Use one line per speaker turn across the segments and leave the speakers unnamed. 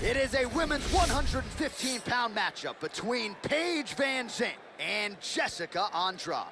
It is a women's 115-pound matchup between Paige Vanzant and Jessica Andrade.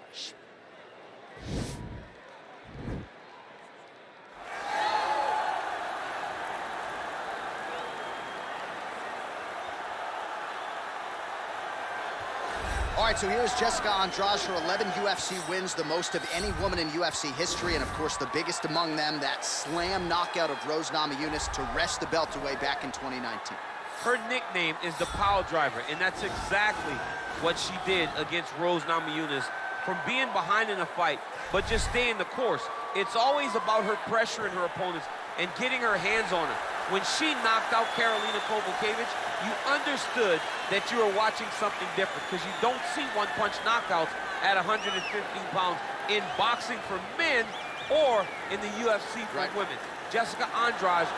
All right, so here's Jessica Andrade. Her 11 UFC wins, the most of any woman in UFC history, and of course the biggest among them, that slam knockout of Rose Namajunas to wrest the belt away back in 2019.
Her nickname is the Power Driver, and that's exactly what she did against Rose Namajunas. From being behind in a fight, but just staying the course. It's always about her pressuring her opponents and getting her hands on her. When she knocked out Karolina Kowalkiewicz, you understood that you were watching something different because you don't see one-punch knockouts at 115 pounds in boxing for men or in the UFC for women. Jessica Andrade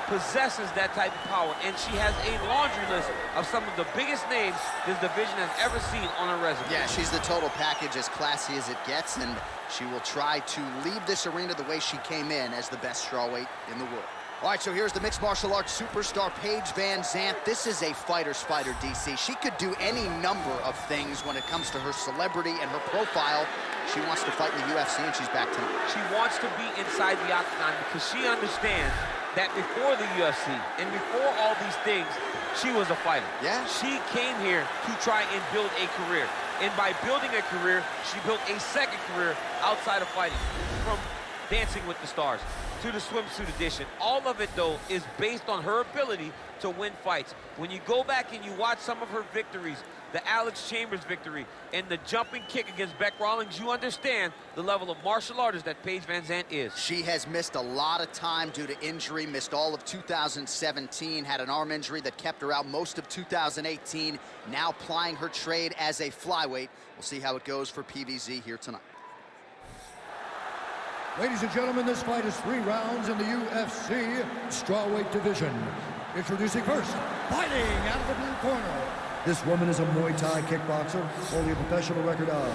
possesses that type of power, and she has a laundry list of some of the biggest names this division has ever seen on her resume.
Yeah, she's the total package, as classy as it gets, and she will try to leave this arena the way she came in, as the best strawweight in the world. All right, so here's the mixed martial arts superstar, Paige Vanzant. This is a fighter's fighter, DC. She could do any number of things when it comes to her celebrity and her profile. She wants to fight in the UFC, and she's back tonight.
She wants to be inside the octagon because she understands that before the UFC and before all these things, she was a fighter.
Yeah.
She came here to try and build a career. And by building a career, she built a second career outside of fighting. From Dancing with the Stars to the swimsuit edition. All of it, though, is based on her ability to win fights. When you go back and you watch some of her victories, the Alex Chambers victory and the jumping kick against Beck Rawlings, you understand the level of martial artist that Paige Vanzant is.
She has missed a lot of time due to injury, missed all of 2017, had an arm injury that kept her out most of 2018, now plying her trade as a flyweight. We'll see how it goes for PVZ here tonight.
Ladies and gentlemen, this fight is 3 rounds in the UFC strawweight division. Introducing first, fighting out of the blue corner. This woman is a Muay Thai kickboxer, holding a professional record of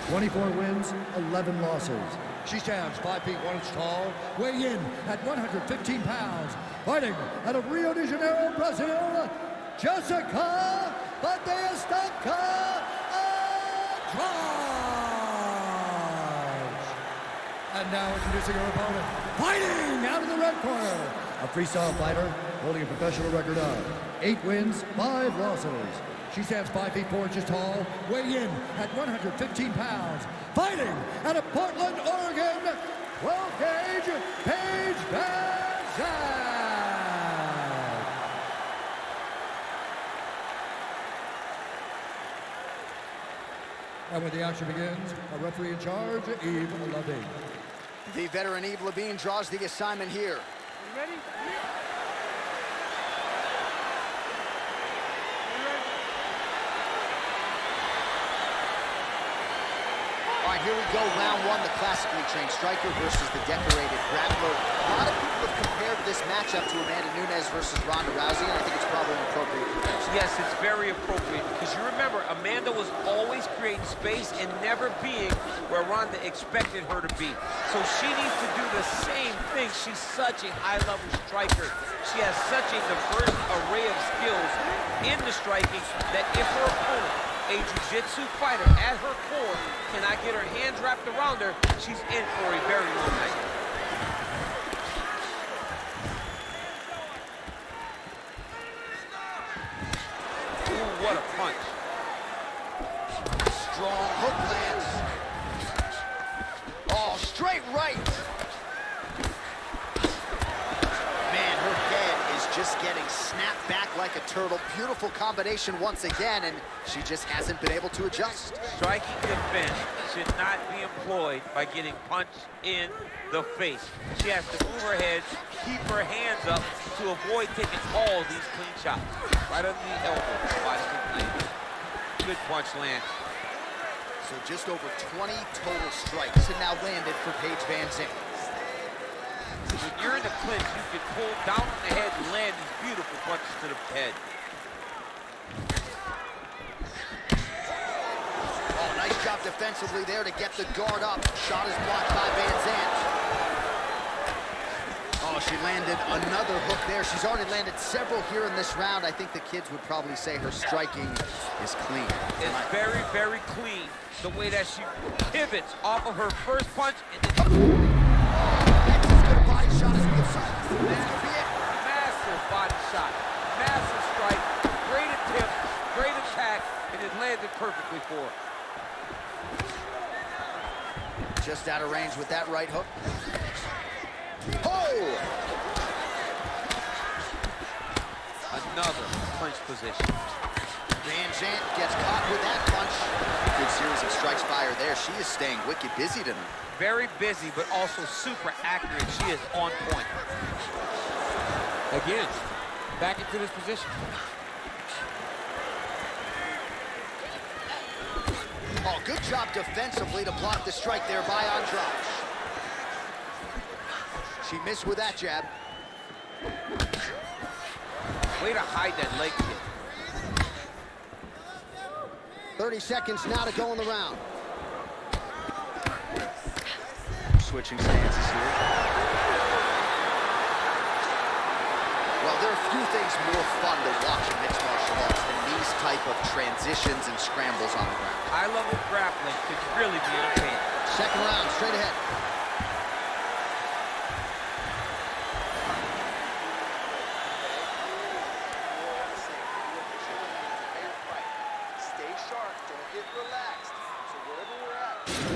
24 wins, 11 losses. She stands 5 feet 1 inch tall, weighing in at 115 pounds. Fighting out of Rio de Janeiro, Brazil, Jessica Andrade. And now introducing her opponent, fighting out of the red corner, a freestyle fighter holding a professional record of 8 wins, 5 losses. She stands 5 feet 4 inches tall, weighing in at 115 pounds. Fighting out of Portland, Oregon, 12-gauge Paige Vanzant. And when the action begins, a referee in charge, Yves Levine.
The veteran Yves Levine draws the assignment here.
You ready?
All right, here we go, round 1, the classically trained striker versus the decorated grappler. A lot of people have compared this matchup to Amanda Nunes versus Ronda Rousey, and I think it's probably an appropriate comparison.
Yes, it's very appropriate because you remember Amanda was always creating space and never being where Ronda expected her to be. So she needs to do the same thing. She's such a high-level striker. She has such a diverse array of skills in the striking that if her opponent, a jiu-jitsu fighter at her core, cannot get her hands wrapped around her, she's in for a very long night. Ooh, what a punch.
Strong hook lands. Oh, straight right. Man, her head is just getting snapped back like a turtle. Beautiful combination once again, and she just hasn't been able to adjust.
Striking defense should not be employed by getting punched in the face. She has to move her head, keep her hands up to avoid taking all these clean shots. Right under the elbow. Watch the blade. Good punch lands.
So just over 20 total strikes have now landed for Paige Vanzant.
When you're in the clinch, you can pull down on the head and land these beautiful punches to the head.
Oh, nice job defensively there to get the guard up. Shot is blocked by Vanzant. Oh, Oh, she landed another hook there. She's already landed several here in this round. I think the kids would probably say her striking is clean.
It's very, very clean. The way that she pivots off of her first punch. And then...
That's as good a body shot as we have seen. That's gonna be it.
Massive body shot. Massive strike. Great attempt. Great attack. And it landed perfectly for her.
Just out of range with that right hook. Oh!
Another clinch position.
Vanzant gets caught with that punch. Good series of strikes by her there. She is staying wicked busy tonight.
Very busy, but also super accurate. She is on point. Again, back into this position.
Oh, good job defensively to block the strike there by Andrade. She missed with that jab.
Way to hide that leg kick.
30 seconds now to go in the round. Switching stances here. Well, there are few things more fun to watch in mixed martial arts than these type of transitions and scrambles on the ground.
High-level grappling could really be entertaining.
Second round, straight ahead.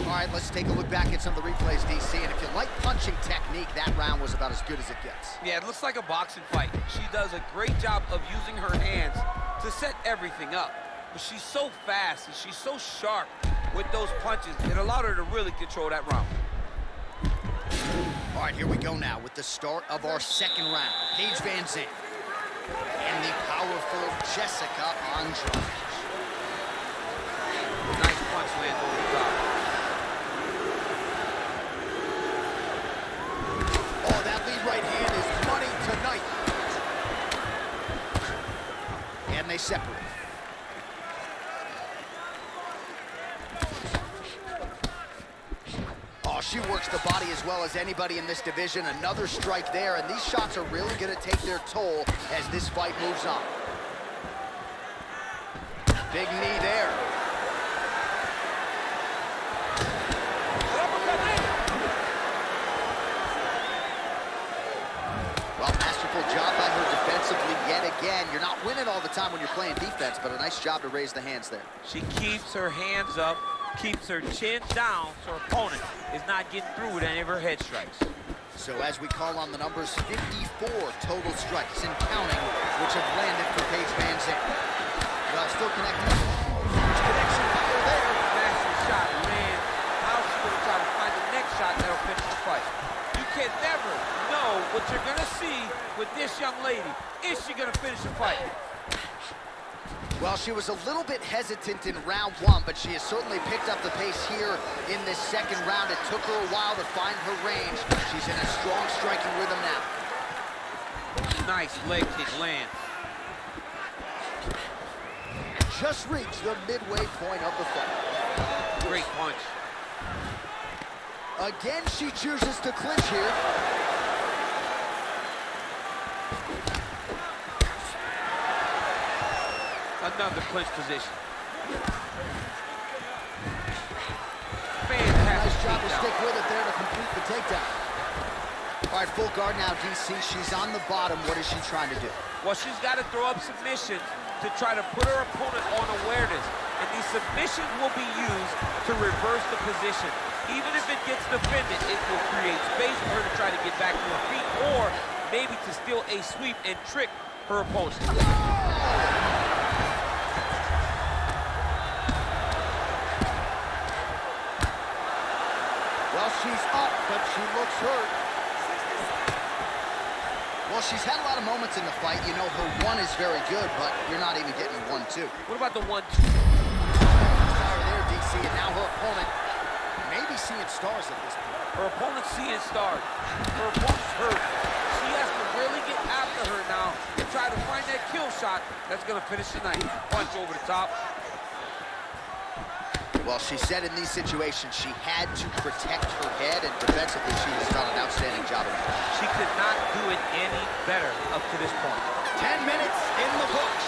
All right, let's take a look back at some of the replays, DC. And if you like punching technique, that round was about as good as it gets.
Yeah, it looks like a boxing fight. She does a great job of using her hands to set everything up. But she's so fast and she's so sharp with those punches. It allowed her to really control that round.
All right, here we go now with the start of our second round. Paige Vanzant and the powerful Jessica Andrade.
Nice punch lands over the top.
Oh, that lead right hand is money tonight. And they separate. Oh, she works the body as well as anybody in this division. Another strike there, and these shots are really going to take their toll as this fight moves on. Big knee there. Well, masterful job by her defensively yet again. You're not winning all the time when you're playing defense, but a nice job to raise the hands there.
She keeps her hands up, keeps her chin down so her opponent is not getting through with any of her head strikes.
So as we call on the numbers, 54 total strikes and counting, which have landed for Paige Vanzant. Well, still connected. Huge connection power there.
Massive shot lands. Now she's going to try to find the next shot that'll finish the fight. You can never know what you're going to see with this young lady. Is she going to finish the fight?
Well, she was a little bit hesitant in round one, but she has certainly picked up the pace here in this second round. It took her a while to find her range. She's in a strong striking rhythm now.
Nice leg kick lands.
Just reached the midway point of the fight.
Great punch.
Again, she chooses to clinch here.
Another clinch position.
Nice job to stick with it there to complete the takedown. All right, full guard now, DC. She's on the bottom. What is she trying to do?
Well, she's got to throw up submissions to try to put her opponent on awareness. And these submissions will be used to reverse the position. Even if it gets defended, it will create space for her to try to get back to her feet, or maybe to steal a sweep and trick her opponent.
Well, she's up, but she looks hurt. Well, she's had a lot of moments in the fight. You know, her one is very good, but you're not even getting 1-2.
What about the 1-2?
Power there, DC, and now her opponent may be seeing stars at this point.
Her opponent's seeing stars. Her opponent's hurt. She has to really get after her now and try to find that kill shot that's going to finish the night. Punch over the top.
Well, she said in these situations she had to protect her head, and defensively she has done an outstanding job of it.
She could not do it any better up to this point.
10 minutes in the books.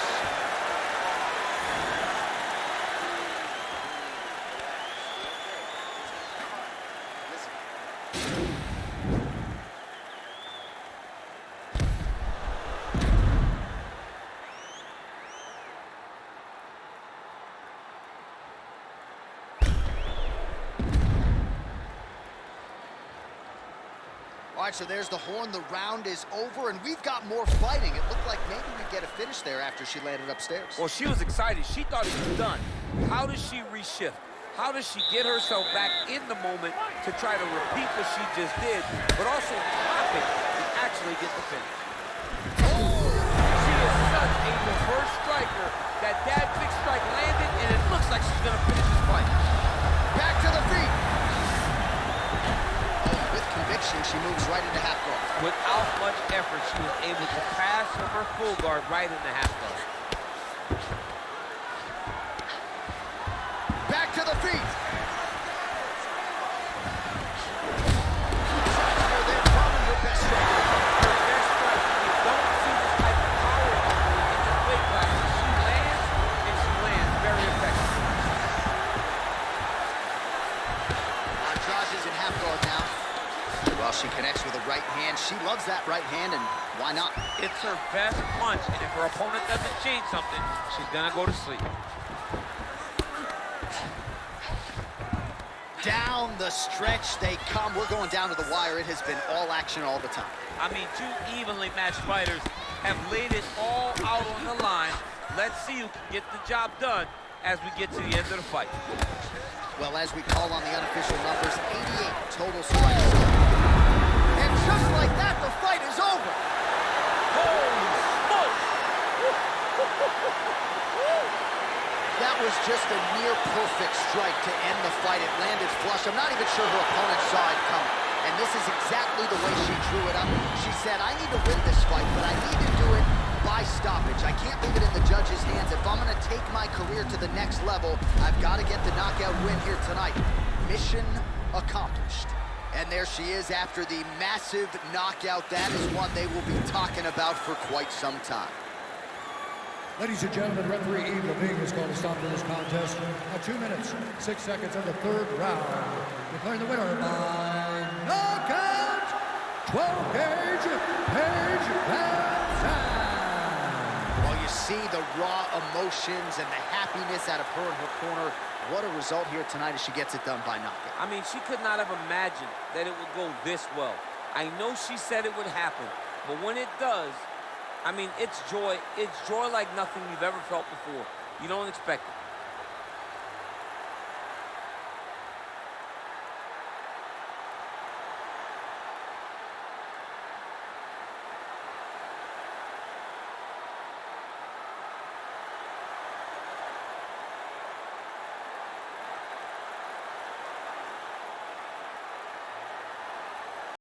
All right, so there's the horn. The round is over, and we've got more fighting. It looked like maybe we'd get a finish there after she landed upstairs.
Well, she was excited. She thought it was done. How does she reshift? How does she get herself back in the moment to try to repeat what she just did, but also top it and actually get the finish? Oh! She is such a reverse striker that big strike landed, and it looks like she's going to finish this fight.
Back to the feet. Conviction, she moves right into half guard.
Without much effort, she was able to pass from her full guard right into half guard.
Back to the feet. They're probably her best strike.
Her best strike. You don't see this type of power in this weight class. She lands, and she lands very effectively.
Andrade is in half guard now. Well, she connects with a right hand. She loves that right hand, and why not?
It's her best punch, and if her opponent doesn't change something, she's gonna go to sleep.
Down the stretch they come. We're going down to the wire. It has been all action all the time.
I mean, two evenly matched fighters have laid it all out on the line. Let's see who can get the job done as we get to the end of the fight.
Well, as we call on the unofficial numbers, 88 total strikes. And just like that, the fight is over.
Holy smokes!
That was just a near-perfect strike to end the fight. It landed flush. I'm not even sure her opponent saw it coming. And this is exactly the way she drew it up. She said, I need to win this fight, but I need to do it by stoppage. I can't leave it in the judge's hands. If I'm going to take my career to the next level, I've got to get the knockout win here tonight. Mission accomplished. And there she is after the massive knockout. That is one they will be talking about for quite some time.
Ladies and gentlemen, referee Eve Levine is going to stop to this contest at 2 minutes, 6 seconds of the third round. Declaring the winner by knockout, 12-gauge, Paige Vanzant.
Well, you see the raw emotions and the happiness out of her in her corner. What a result here tonight as she gets it done by knockout.
I mean, she could not have imagined that it would go this well. I know she said it would happen, but when it does, I mean, it's joy. It's joy like nothing you've ever felt before. You don't expect it.